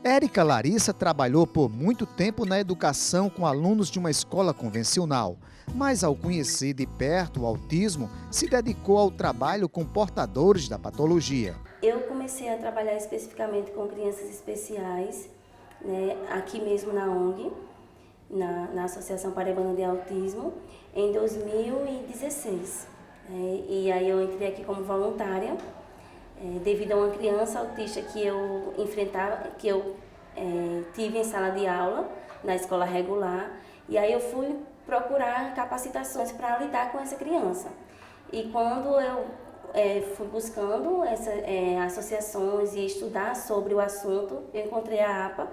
Érica Larissa trabalhou por muito tempo na educação com alunos de uma escola convencional, mas ao conhecer de perto o autismo, se dedicou ao trabalho com portadores da patologia. Eu comecei a trabalhar especificamente com crianças especiais, né, aqui mesmo na ONG, na Associação Paraibana de Autismo, em 2016. E aí eu entrei aqui como voluntária, devido a uma criança autista que eu enfrentava, que eu tive em sala de aula, na escola regular, e aí eu fui procurar capacitações para lidar com essa criança. E quando eu fui buscando associações e estudar sobre o assunto, eu encontrei a APA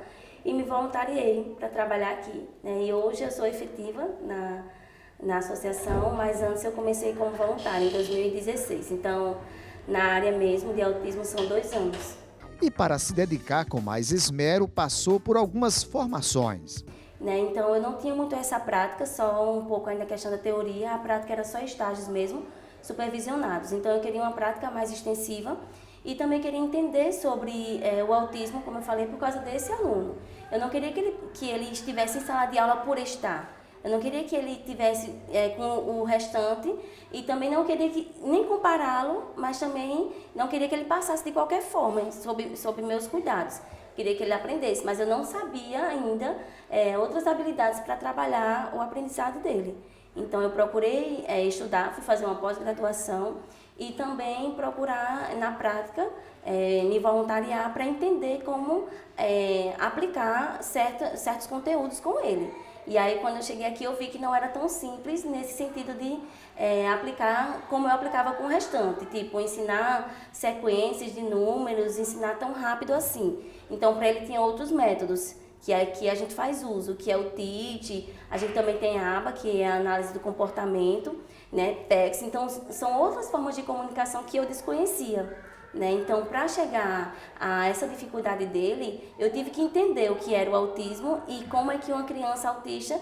e me voluntariei para trabalhar aqui, né? E hoje eu sou efetiva na associação, mas antes eu comecei como voluntária, em 2016. Então, na área mesmo de autismo são 2 anos. E para se dedicar com mais esmero, passou por algumas formações. Né? Então, eu não tinha muito essa prática, só um pouco ainda a questão da teoria, a prática era só estágios mesmo, supervisionados. Então, eu queria uma prática mais extensiva e também queria entender sobre o autismo, como eu falei, por causa desse aluno. Eu não queria que ele estivesse em sala de aula por estar. Eu não queria que ele tivesse com o restante e também não queria nem compará-lo, mas também não queria que ele passasse de qualquer forma sob meus cuidados. Queria que ele aprendesse, mas eu não sabia ainda outras habilidades para trabalhar o aprendizado dele. Então eu procurei estudar, fui fazer uma pós-graduação e também procurar na prática me voluntariar para entender como aplicar certos conteúdos com ele. E aí, quando eu cheguei aqui, eu vi que não era tão simples nesse sentido de aplicar como eu aplicava com o restante. Tipo, ensinar sequências de números, ensinar tão rápido assim. Então, para ele tinha outros métodos, que aqui a gente faz uso, que é o TIT, a gente também tem a ABA, que é a análise do comportamento, né, TEX. Então, são outras formas de comunicação que eu desconhecia. Né? Então, para chegar a essa dificuldade dele, eu tive que entender o que era o autismo e como é que uma criança autista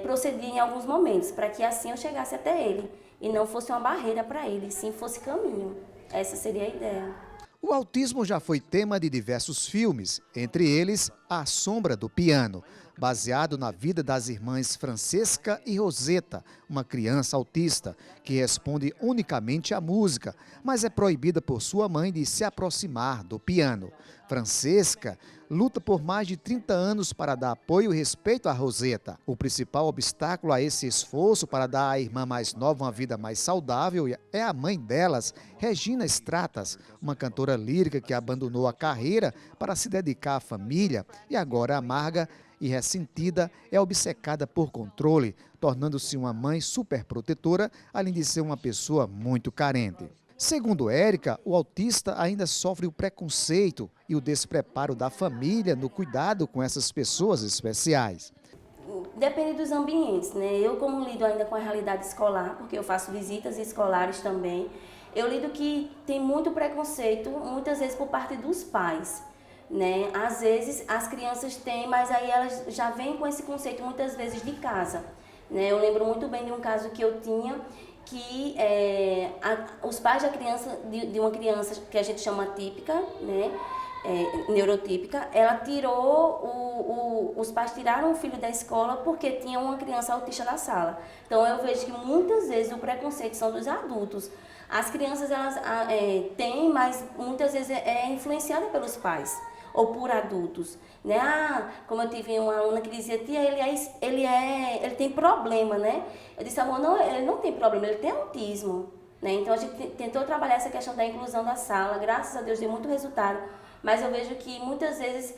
procedia em alguns momentos, para que assim eu chegasse até ele e não fosse uma barreira para ele, sim fosse caminho. Essa seria a ideia. O autismo já foi tema de diversos filmes, entre eles A Sombra do Piano, baseado na vida das irmãs Francesca e Roseta, uma criança autista que responde unicamente à música, mas é proibida por sua mãe de se aproximar do piano. Francesca luta por mais de 30 anos para dar apoio e respeito a Roseta. O principal obstáculo a esse esforço para dar à irmã mais nova uma vida mais saudável é a mãe delas, Regina Stratas, uma cantora lírica que abandonou a carreira para se dedicar à família e agora amarga e ressentida, é obcecada por controle, tornando-se uma mãe superprotetora, além de ser uma pessoa muito carente. Segundo Érica, o autista ainda sofre o preconceito e o despreparo da família no cuidado com essas pessoas especiais. Depende dos ambientes, né? Eu, como lido ainda com a realidade escolar, porque eu faço visitas escolares também, eu lido que tem muito preconceito, muitas vezes por parte dos pais. Né? Às vezes as crianças têm, mas aí elas já vêm com esse conceito muitas vezes de casa. Né? Eu lembro muito bem de um caso que eu tinha, que os pais da criança, de uma criança que a gente chama atípica, né? Neurotípica, ela tirou, os pais tiraram o filho da escola porque tinha uma criança autista na sala. Então eu vejo que muitas vezes o preconceito são dos adultos. As crianças elas têm, mas muitas vezes é influenciada pelos pais ou por adultos, né? Como eu tive uma aluna que dizia, tia, ele tem problema, né? Eu disse, amor, não, ele não tem problema, ele tem autismo, né? Então a gente tentou trabalhar essa questão da inclusão da sala, graças a Deus deu muito resultado, mas eu vejo que muitas vezes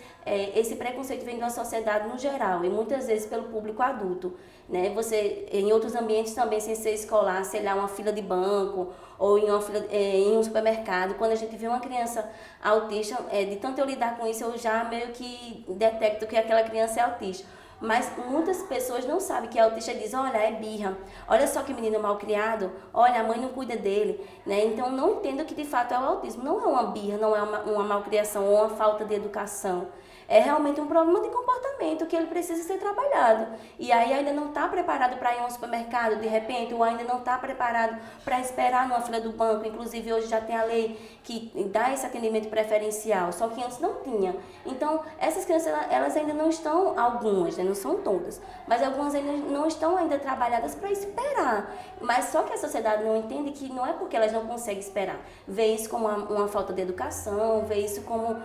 esse preconceito vem da sociedade no geral e muitas vezes pelo público adulto, né? Você, em outros ambientes também, sem ser escolar, sei lá, uma fila de banco ou em um supermercado, quando a gente vê uma criança autista, de tanto eu lidar com isso, eu já meio que detecto que aquela criança é autista. Mas muitas pessoas não sabem que a autista diz, olha, é birra, olha só que menino mal criado, olha, a mãe não cuida dele, né? Então não entendo que de fato é o autismo, não é uma birra, não é uma malcriação ou uma falta de educação. É realmente um problema de comportamento que ele precisa ser trabalhado. E aí ainda não está preparado para ir a um supermercado, de repente, ou ainda não está preparado para esperar numa fila do banco. Inclusive, hoje já tem a lei que dá esse atendimento preferencial, só que antes não tinha. Então, essas crianças, elas ainda não estão, algumas, né, não são todas, mas algumas ainda não estão ainda trabalhadas para esperar. Mas só que a sociedade não entende que não é porque elas não conseguem esperar. Vê isso como uma falta de educação, vê isso como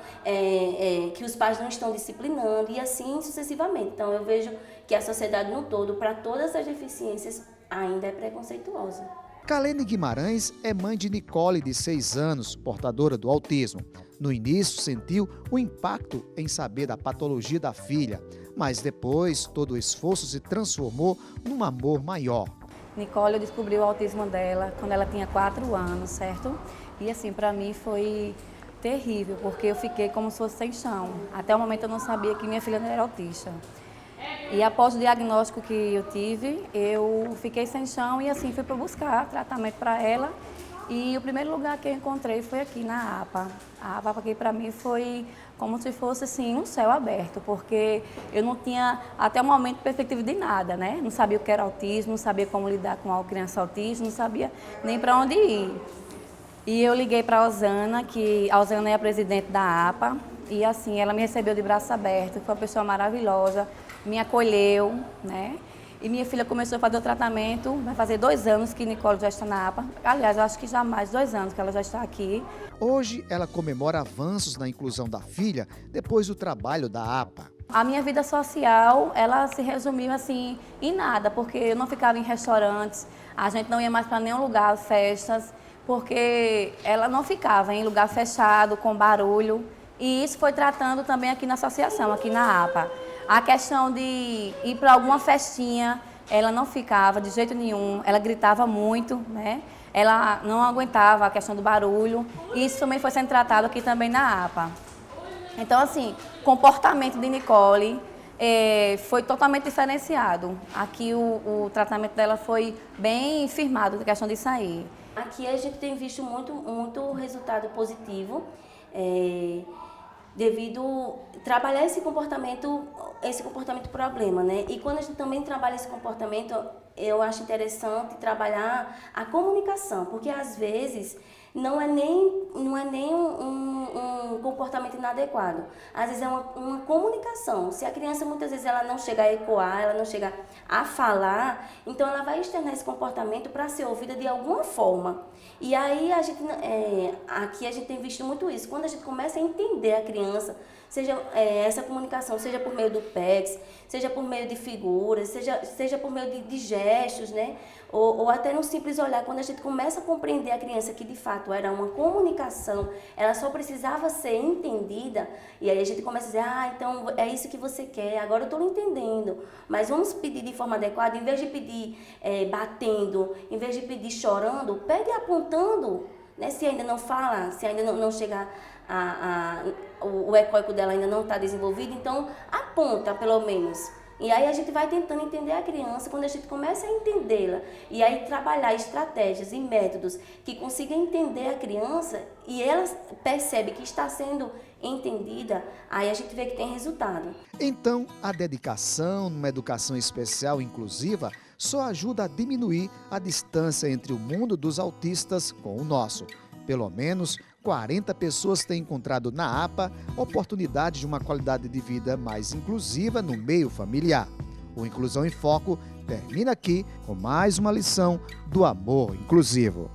que os pais não estão disciplinando e assim sucessivamente. Então eu vejo que a sociedade no todo, para todas as deficiências, ainda é preconceituosa. Kalene Guimarães é mãe de Nicole, de 6 anos, portadora do autismo. No início sentiu o impacto em saber da patologia da filha, mas depois todo o esforço se transformou num amor maior. Nicole, eu descobri o autismo dela quando ela tinha 4 anos, certo? E assim, para mim foi terrível, porque eu fiquei como se fosse sem chão. Até o momento eu não sabia que minha filha não era autista. E após o diagnóstico que eu tive, eu fiquei sem chão e assim fui para buscar tratamento para ela. E o primeiro lugar que eu encontrei foi aqui na APA. A APA aqui para mim foi como se fosse assim um céu aberto, porque eu não tinha até o momento perspectiva de nada, né? Não sabia o que era autismo, não sabia como lidar com uma criança autista, não sabia nem para onde ir. E eu liguei para a Osana, que a Osana é a presidente da APA, e assim, ela me recebeu de braços abertos, foi uma pessoa maravilhosa, me acolheu, né? E minha filha começou a fazer o tratamento, vai fazer 2 anos que Nicole já está na APA. Aliás, eu acho que já mais 2 anos que ela já está aqui. Hoje, ela comemora avanços na inclusão da filha depois do trabalho da APA. A minha vida social, ela se resumiu assim em nada, porque eu não ficava em restaurantes, a gente não ia mais para nenhum lugar, festas, porque ela não ficava em lugar fechado, com barulho. E isso foi tratando também aqui na associação, aqui na APA. A questão de ir para alguma festinha, ela não ficava de jeito nenhum, ela gritava muito, né? Ela não aguentava a questão do barulho. E isso também foi sendo tratado aqui também na APA. Então, assim, o comportamento de Nicole foi totalmente diferenciado. Aqui o tratamento dela foi bem firmado, na questão de sair. Aqui a gente tem visto muito resultado positivo, devido a trabalhar esse comportamento problema, né? E quando a gente também trabalha esse comportamento, eu acho interessante trabalhar a comunicação, porque às vezes não é nem um comportamento inadequado. Às vezes é uma comunicação. Se a criança muitas vezes ela não chega a ecoar, ela não chega a falar, então ela vai externar esse comportamento para ser ouvida de alguma forma. E aí aqui a gente tem visto muito isso. Quando a gente começa a entender a criança, seja essa comunicação, seja por meio do PECS, seja por meio de figuras, seja por meio de gestos, né? Ou até no simples olhar, quando a gente começa a compreender a criança que de fato era uma comunicação, ela só precisava ser entendida, e aí a gente começa a dizer, então é isso que você quer, agora eu estou entendendo, mas vamos pedir de forma adequada, em vez de pedir batendo, em vez de pedir chorando, pede apontando, né? Se ainda não fala, se ainda não chegar o ecoico dela ainda não está desenvolvido, então aponta pelo menos. E aí a gente vai tentando entender a criança, quando a gente começa a entendê-la, e aí trabalhar estratégias e métodos que consigam entender a criança e ela percebe que está sendo entendida, aí a gente vê que tem resultado. Então, a dedicação numa educação especial e inclusiva só ajuda a diminuir a distância entre o mundo dos autistas com o nosso. Pelo menos 40 pessoas têm encontrado na APA oportunidade de uma qualidade de vida mais inclusiva no meio familiar. O Inclusão em Foco termina aqui com mais uma lição do amor inclusivo.